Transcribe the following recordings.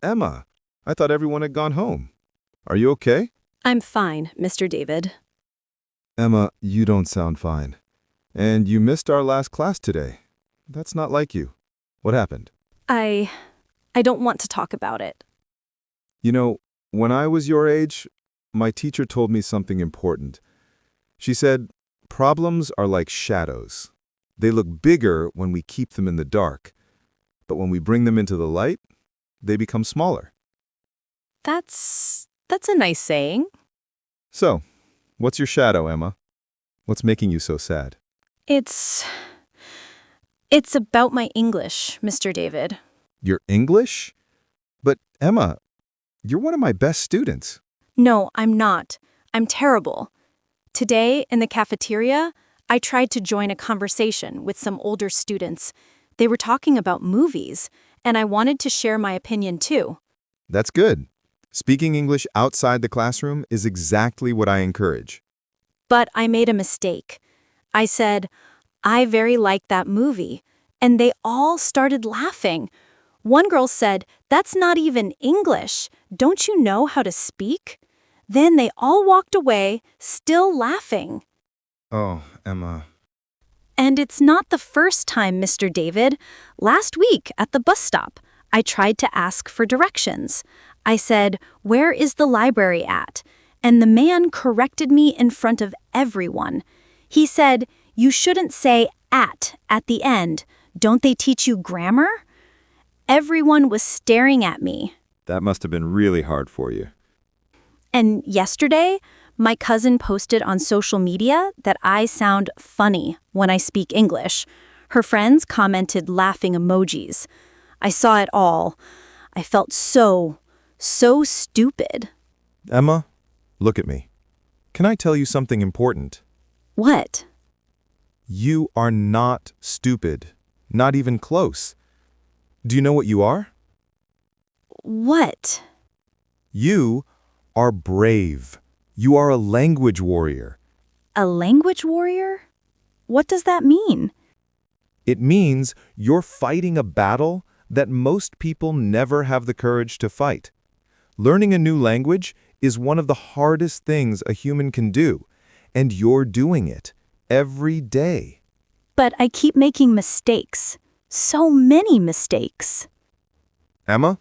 Emma, I thought everyone had gone home. Are you okay? I'm fine, Mr. David. Emma, you don't sound fine. And you missed our last class today. That's not like you. What happened? I don't want to talk about it. You know, when I was your age, my teacher told me something important. She said, problems are like shadows. They look bigger when we keep them in the dark, but when we bring them into the light, they become smaller. That's a nice saying. So, what's your shadow, Emma? What's making you so sad? It's about my English, Mr. David. Your English? But Emma, you're one of my best students. No, I'm not. I'm terrible. Today, in the cafeteria, I tried to join a conversation with some older students. They were talking about movies, and I wanted to share my opinion too. That's good. Speaking English outside the classroom is exactly what I encourage. But I made a mistake. I said, I very like that movie, and they all started laughing. One girl said, that's not even English. Don't you know how to speak? Then they all walked away, still laughing. Oh, Emma. And it's not the first time, Mr. David. Last week at the bus stop, I tried to ask for directions. I said, where is the library at? And the man corrected me in front of everyone. He said, you shouldn't say at the end. Don't they teach you grammar? Everyone was staring at me. That must have been really hard for you. And yesterday, my cousin posted on social media that I sound funny when I speak English. Her friends commented laughing emojis. I saw it all. I felt so stupid. Emma, look at me. Can I tell you something important? What? You are not stupid. Not even close. Do you know what you are? What? You are brave. You are a language warrior. A language warrior? What does that mean? It means you're fighting a battle that most people never have the courage to fight. Learning a new language is one of the hardest things a human can do, and you're doing it every day. But I keep making mistakes. So many mistakes. Emma,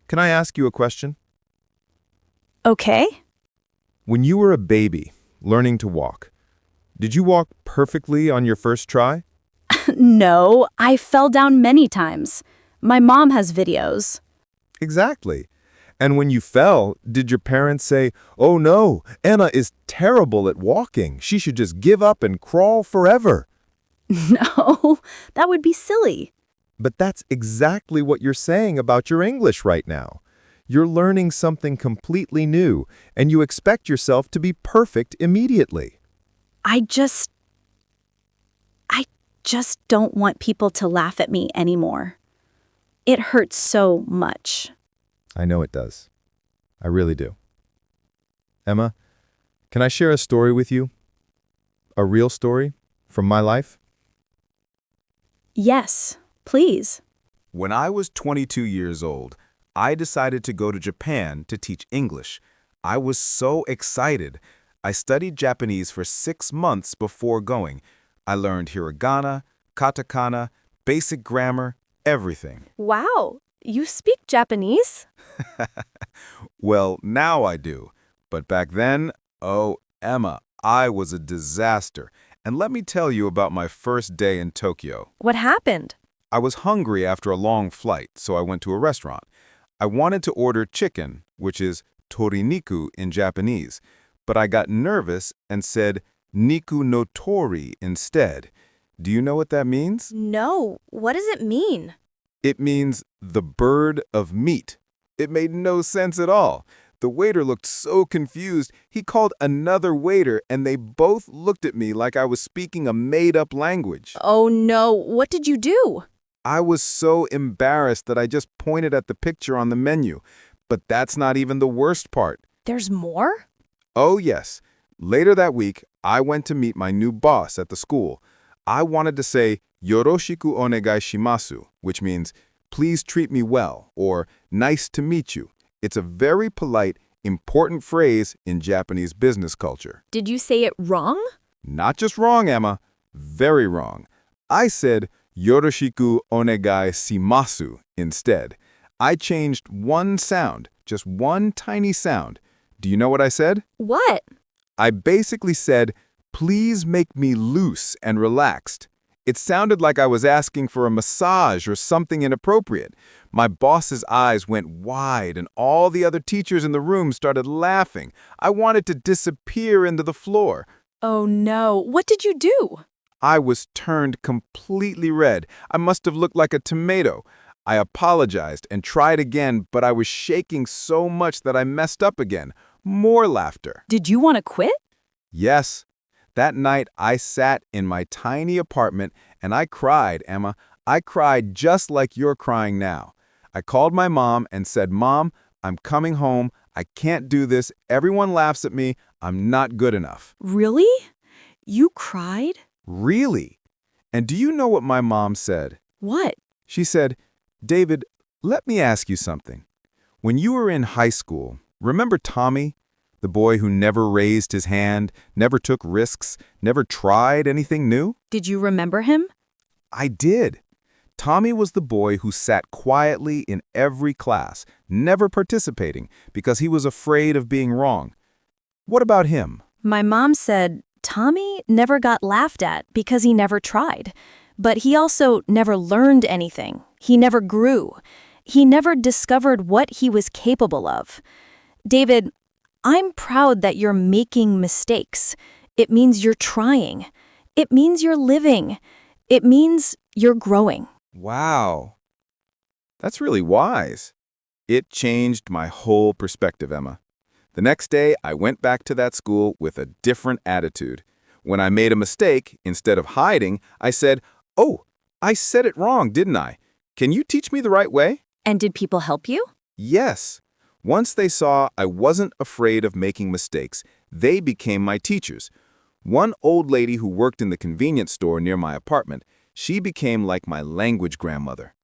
can I ask you a question? Okay. When you were a baby, learning to walk, did you walk perfectly on your first try? No, I fell down many times. My mom has videos. Exactly. And when you fell, did your parents say, "Oh no, Anna is terrible at walking. She should just give up and crawl forever"? No, that would be silly. But that's exactly what you're saying about your English right now. You're learning something completely new, and you expect yourself to be perfect immediately. I just don't want people to laugh at me anymore. It hurts so much. I know it does. I really do. Emma, can I share a story with you? A real story from my life? Yes, please. When I was 22 years old, I decided to go to Japan to teach English. I was so excited. I studied Japanese for 6 months before going. I learned hiragana, katakana, basic grammar, everything. Wow, you speak Japanese? Well, now I do. But back then, oh, Emma, I was a disaster. And let me tell you about my first day in Tokyo. What happened? I was hungry after a long flight, so I went to a restaurant. I wanted to order chicken, which is toriniku in Japanese, but I got nervous and said niku no tori instead. Do you know what that means? No, what does it mean? It means the bird of meat. It made no sense at all. The waiter looked so confused, he called another waiter and they both looked at me like I was speaking a made-up language. Oh no, what did you do? I was so embarrassed that I just pointed at the picture on the menu. But that's not even the worst part. There's more? Oh yes. Later that week, I went to meet my new boss at the school. I wanted to say, Yoroshiku onegai shimasu, which means, please treat me well, or nice to meet you. It's a very polite, important phrase in Japanese business culture. Did you say it wrong? Not just wrong, Emma. Very wrong. I said yoroshiku onegai shimasu instead. I changed one sound, just one tiny sound. Do you know what I said? What? I basically said, please make me loose and relaxed. It sounded like I was asking for a massage or something inappropriate. My boss's eyes went wide and all the other teachers in the room started laughing. I wanted to disappear into the floor. Oh no, what did you do? I was turned completely red. I must have looked like a tomato. I apologized and tried again, but I was shaking so much that I messed up again. More laughter. Did you want to quit? Yes. That night, I sat in my tiny apartment and I cried, Emma. I cried just like you're crying now. I called my mom and said, Mom, I'm coming home. I can't do this. Everyone laughs at me. I'm not good enough. Really? You cried? Really? And do you know what my mom said? What? She said, David, let me ask you something. When you were in high school, remember Tommy? The boy who never raised his hand, never took risks, never tried anything new? Did you remember him? I did. Tommy was the boy who sat quietly in every class, never participating because he was afraid of being wrong. What about him? My mom said Tommy never got laughed at because he never tried. But he also never learned anything. He never grew. He never discovered what he was capable of. David, I'm proud that you're making mistakes. It means you're trying. It means you're living. It means you're growing. Wow. That's really wise. It changed my whole perspective, Emma. The next day, I went back to that school with a different attitude. When I made a mistake, instead of hiding, I said, "Oh, I said it wrong, didn't I? Can you teach me the right way?" And did people help you? Yes. Once they saw I wasn't afraid of making mistakes, they became my teachers. One old lady who worked in the convenience store near my apartment, she became like my language grandmother.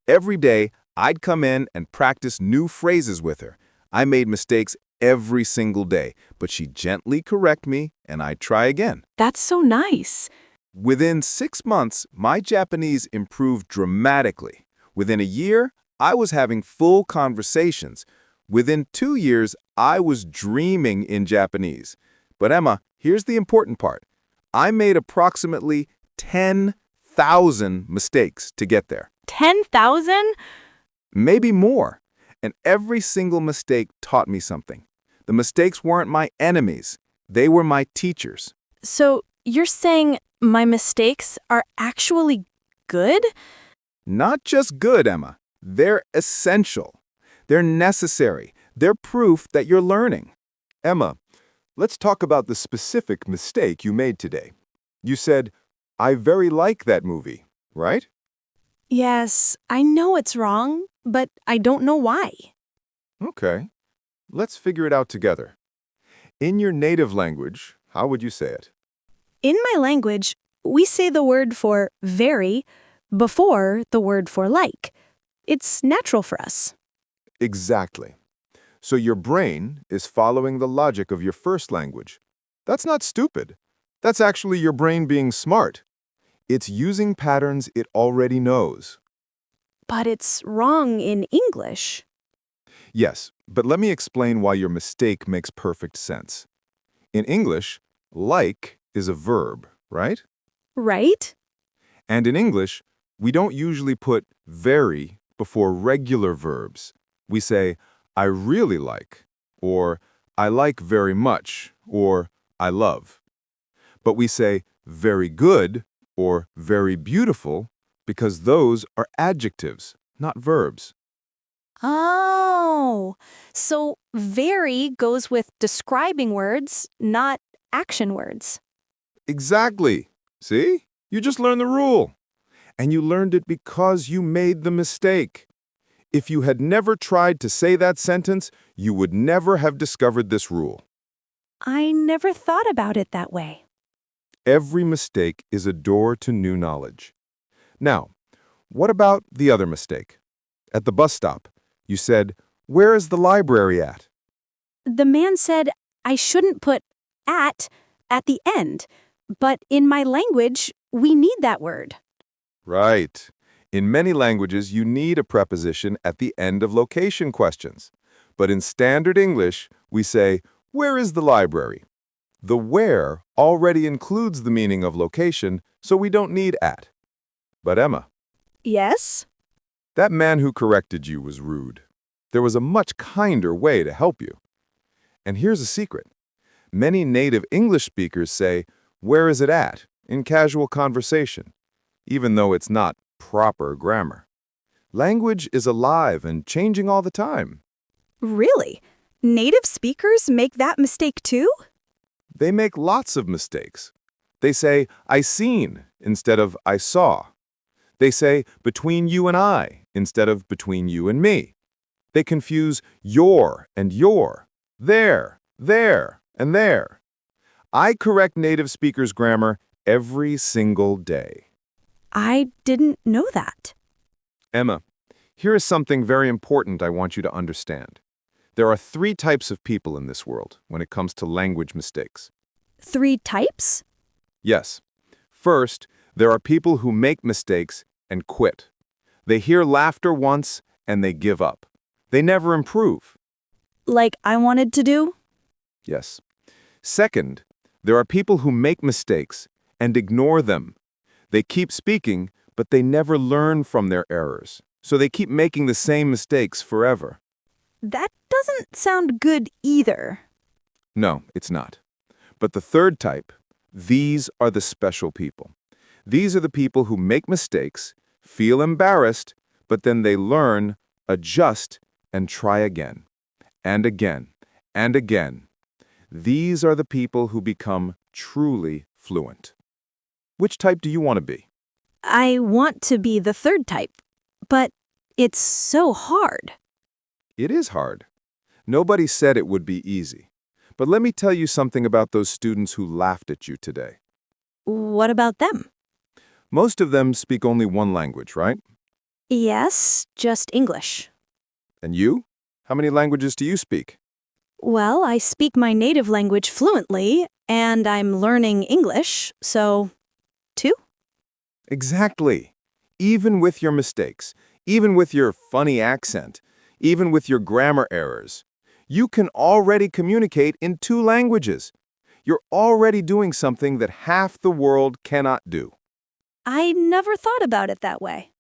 Every day, I'd come in and practice new phrases with her. I made mistakes every single day, but she'd gently correct me and I'd try again. That's so nice. Within 6 months, my Japanese improved dramatically. Within a year, I was having full conversations. Within 2 years, I was dreaming in Japanese. But Emma, here's the important part. I made approximately 10,000 mistakes to get there. 10,000? Maybe more. And every single mistake taught me something. The mistakes weren't my enemies. They were my teachers. So you're saying my mistakes are actually good? Not just good, Emma. They're essential. They're necessary. They're proof that you're learning. Emma, let's talk about the specific mistake you made today. You said, I very like that movie, right? Yes, I know it's wrong, but I don't know why. Okay. Let's figure it out together. In your native language, how would you say it? In my language, we say the word for very before the word for like. It's natural for us. Exactly. So your brain is following the logic of your first language. That's not stupid. That's actually your brain being smart. It's using patterns it already knows. But it's wrong in English. Yes, but let me explain why your mistake makes perfect sense. In English, like is a verb, right? Right? And in English, we don't usually put very before regular verbs. We say, I really like, or I like very much, or I love. But we say very good or very beautiful because those are adjectives, not verbs. Oh, so very goes with describing words, not action words. Exactly. See? You just learned the rule. And you learned it because you made the mistake. If you had never tried to say that sentence, you would never have discovered this rule. I never thought about it that way. Every mistake is a door to new knowledge. Now, what about the other mistake? At the bus stop, you said, "Where is the library at?" The man said I shouldn't put at the end, but in my language, we need that word. Right. In many languages, you need a preposition at the end of location questions. But in standard English, we say, "Where is the library?" The where already includes the meaning of location, so we don't need at. But Emma, Yes? that man who corrected you was rude. There was a much kinder way to help you. And here's a secret. Many native English speakers say, "Where is it at?" in casual conversation, even though it's not proper grammar. Language is alive and changing all the time. Really? Native speakers make that mistake too? They make lots of mistakes. They say, "I seen," instead of "I saw." They say, "between you and I," instead of "between you and me." They confuse your and your, there, and there. I correct native speakers' grammar every single day. I didn't know that. Emma, here is something very important I want you to understand. There are 3 types of people in this world when it comes to language mistakes. 3 types? Yes. First, there are people who make mistakes and quit. They hear laughter once and they give up. They never improve. Like I wanted to do? Yes. Second, there are people who make mistakes and ignore them. They keep speaking, but they never learn from their errors. So they keep making the same mistakes forever. That doesn't sound good either. No, it's not. But the third type, these are the special people. These are the people who make mistakes, feel embarrassed, but then they learn, adjust, and try again, and again, and again. These are the people who become truly fluent. Which type do you want to be? I want to be the third type, but it's so hard. It is hard. Nobody said it would be easy. But let me tell you something about those students who laughed at you today. What about them? Most of them speak only one language, right? Yes, just English. And you? How many languages do you speak? Well, I speak my native language fluently, and I'm learning English, so 2? Exactly. Even with your mistakes, even with your funny accent, even with your grammar errors, you can already communicate in 2 languages. You're already doing something that half the world cannot do. I never thought about it that way.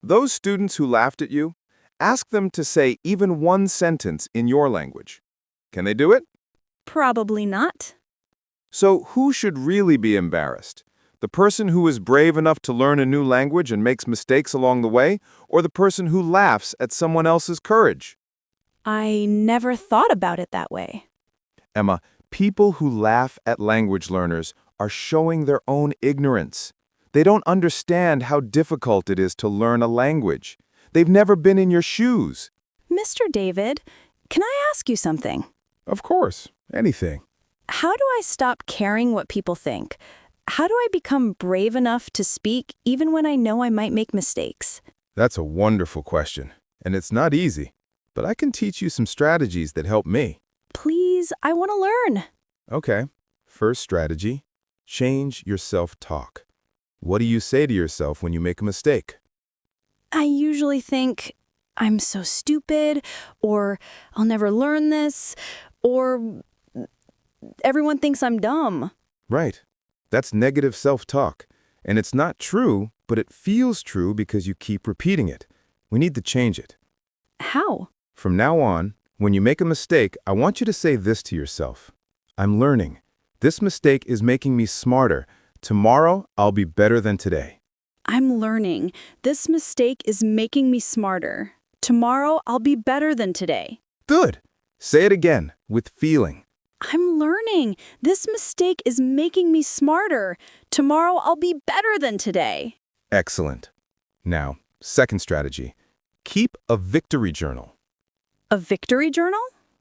Those students who laughed at you, ask them to say even one sentence in your language. Can they do it? Probably not. So who should really be embarrassed? The person who is brave enough to learn a new language and makes mistakes along the way, or the person who laughs at someone else's courage? I never thought about it that way. Emma, people who laugh at language learners are showing their own ignorance. They don't understand how difficult it is to learn a language. They've never been in your shoes. Mr. David, can I ask you something? Of course, anything. How do I stop caring what people think? How do I become brave enough to speak even when I know I might make mistakes? That's a wonderful question, and it's not easy. But I can teach you some strategies that help me. Please, I want to learn. Okay. First strategy, change your self-talk. What do you say to yourself when you make a mistake? I usually think, I'm so stupid, or I'll never learn this, or everyone thinks I'm dumb. Right. That's negative self-talk. And it's not true, but it feels true because you keep repeating it. We need to change it. How? From now on, when you make a mistake, I want you to say this to yourself. I'm learning. This mistake is making me smarter. Tomorrow, I'll be better than today. I'm learning. This mistake is making me smarter. Tomorrow, I'll be better than today. Good. Say it again, with feeling. I'm learning. This mistake is making me smarter. Tomorrow, I'll be better than today. Excellent. Now, second strategy. Keep a victory journal. A victory journal?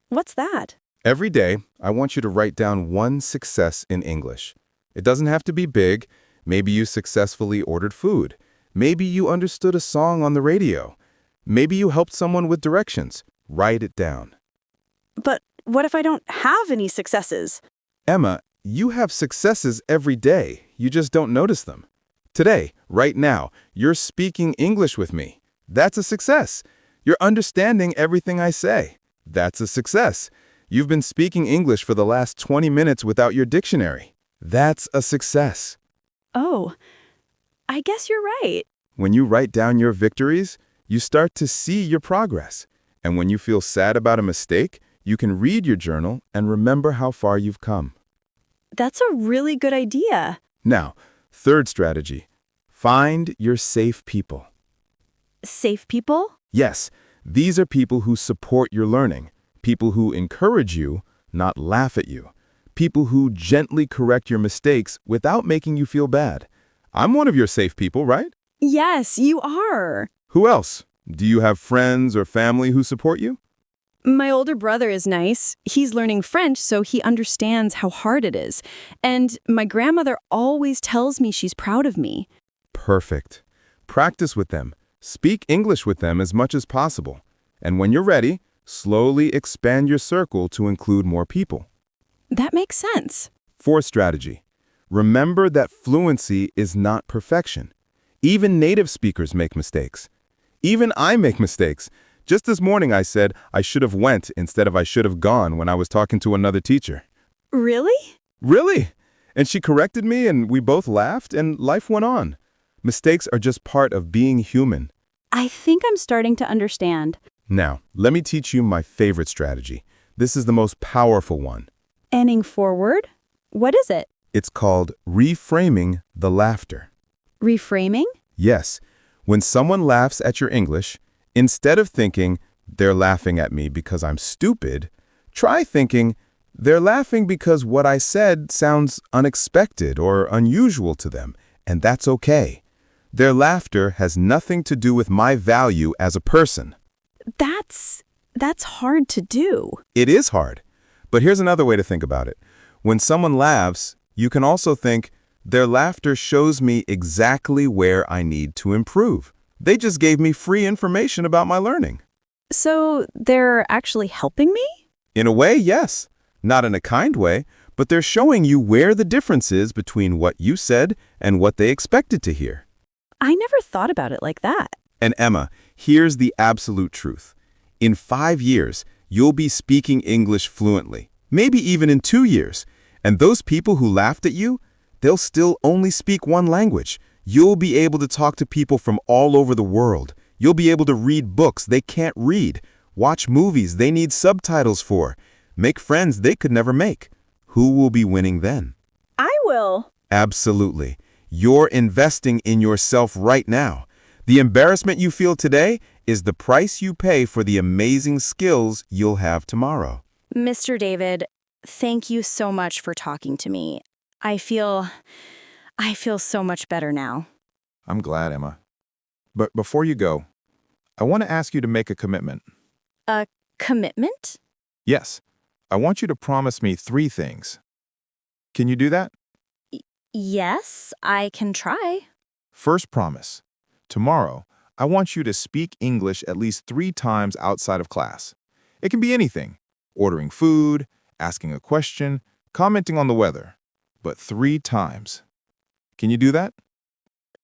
What's that? Every day, I want you to write down one success in English. It doesn't have to be big. Maybe you successfully ordered food. Maybe you understood a song on the radio. Maybe you helped someone with directions. Write it down. But what if I don't have any successes? Emma, you have successes every day. You just don't notice them. Today, right now, you're speaking English with me. That's a success. You're understanding everything I say. That's a success. You've been speaking English for the last 20 minutes without your dictionary. That's a success. Oh, I guess you're right. When you write down your victories, you start to see your progress. And when you feel sad about a mistake, you can read your journal and remember how far you've come. That's a really good idea. Now, third strategy. Find your safe people. Safe people? Yes, these are people who support your learning, people who encourage you, not laugh at you, people who gently correct your mistakes without making you feel bad. I'm one of your safe people, right? Yes, you are. Who else? Do you have friends or family who support you? My older brother is nice. He's learning French, so he understands how hard it is. And my grandmother always tells me she's proud of me. Perfect. Practice with them. Speak English with them as much as possible. And when you're ready, slowly expand your circle to include more people. That makes sense. Fourth strategy. Remember that fluency is not perfection. Even native speakers make mistakes. Even I make mistakes. Just this morning I said I should have went instead of I should have gone when I was talking to another teacher. Really? Really? And she corrected me and we both laughed and life went on. Mistakes are just part of being human. I think I'm starting to understand. Now, let me teach you my favorite strategy. This is the most powerful one. Ending forward? What is it? It's called reframing the laughter. Reframing? Yes, when someone laughs at your English, instead of thinking, they're laughing at me because I'm stupid, try thinking, they're laughing because what I said sounds unexpected or unusual to them, and that's okay. Their laughter has nothing to do with my value as a person. That's hard to do. It is hard, but here's another way to think about it. When someone laughs, you can also think, their laughter shows me exactly where I need to improve. They just gave me free information about my learning. So they're actually helping me? In a way, yes. Not in a kind way, but they're showing you where the difference is between what you said and what they expected to hear. I never thought about it like that. And Emma, here's the absolute truth. In 5 years, you'll be speaking English fluently, maybe even in 2 years. And those people who laughed at you, they'll still only speak one language. You'll be able to talk to people from all over the world. You'll be able to read books they can't read, watch movies they need subtitles for, make friends they could never make. Who will be winning then? I will. Absolutely. You're investing in yourself right now. The embarrassment you feel today is the price you pay for the amazing skills you'll have tomorrow. Mr. David, thank you so much for talking to me. I feel so much better now. I'm glad, Emma. But before you go, I want to ask you to make a commitment. A commitment? Yes, I want you to promise me 3 things. Can you do that? Yes, I can try. First promise. Tomorrow, I want you to speak English at least 3 times outside of class. It can be anything. Ordering food, asking a question, commenting on the weather. But 3 times. Can you do that?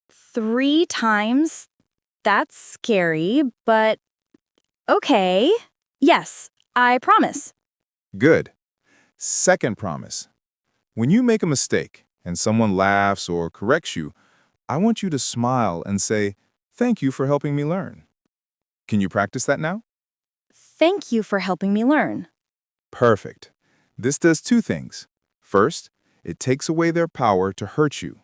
3 times? That's scary, but okay. Yes, I promise. Good. Second promise. When you make a mistake and someone laughs or corrects you, I want you to smile and say, "Thank you for helping me learn." Can you practice that now? Thank you for helping me learn. Perfect. This does 2 things. First, it takes away their power to hurt you.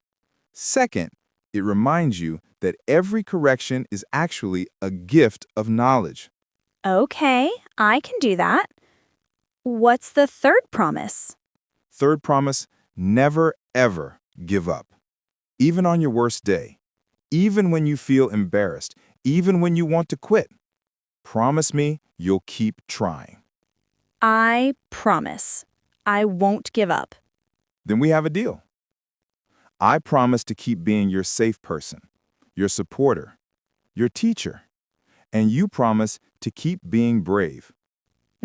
Second, it reminds you that every correction is actually a gift of knowledge. Okay, I can do that. What's the third promise? Third promise, never ever give up. Even on your worst day, even when you feel embarrassed, even when you want to quit. Promise me you'll keep trying. I promise. I won't give up. Then we have a deal. I promise to keep being your safe person, your supporter, your teacher. And you promise to keep being brave.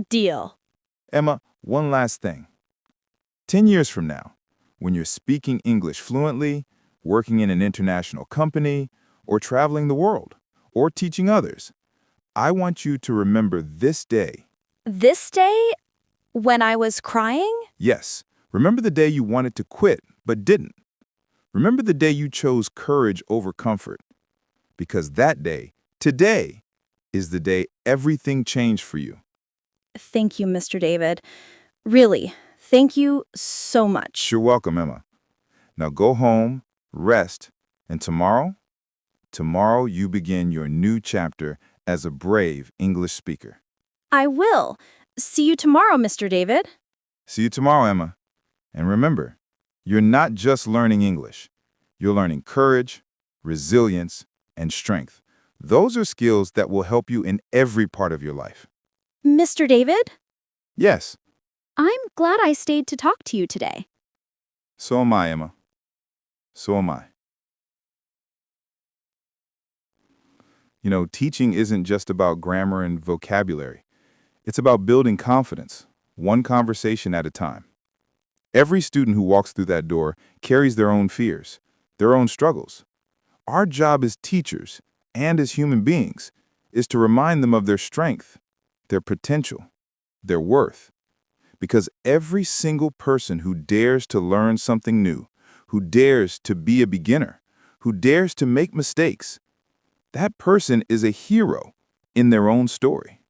Deal. Emma, one last thing. 10 years from now, when you're speaking English fluently, working in an international company, or traveling the world, or teaching others, I want you to remember this day. This day, when I was crying? Yes, remember the day you wanted to quit but didn't. Remember the day you chose courage over comfort. Because that day, today, is the day everything changed for you. Thank you, Mr. David. Really, thank you so much. You're welcome, Emma. Now go home, rest, and tomorrow you begin your new chapter as a brave English speaker. I will. See you tomorrow, Mr. David. See you tomorrow, Emma. And remember, you're not just learning English. You're learning courage, resilience, and strength. Those are skills that will help you in every part of your life. Mr. David, Yes, I'm glad I stayed to talk to you today. so am I, Emma. So am I. You know, teaching isn't just about grammar and vocabulary. It's about building confidence, one conversation at a time. Every student who walks through that door carries their own fears, their own struggles. Our job as teachers and as human beings is to remind them of their strength, their potential, their worth. Because every single person who dares to learn something new, who dares to be a beginner, who dares to make mistakes, that person is a hero in their own story.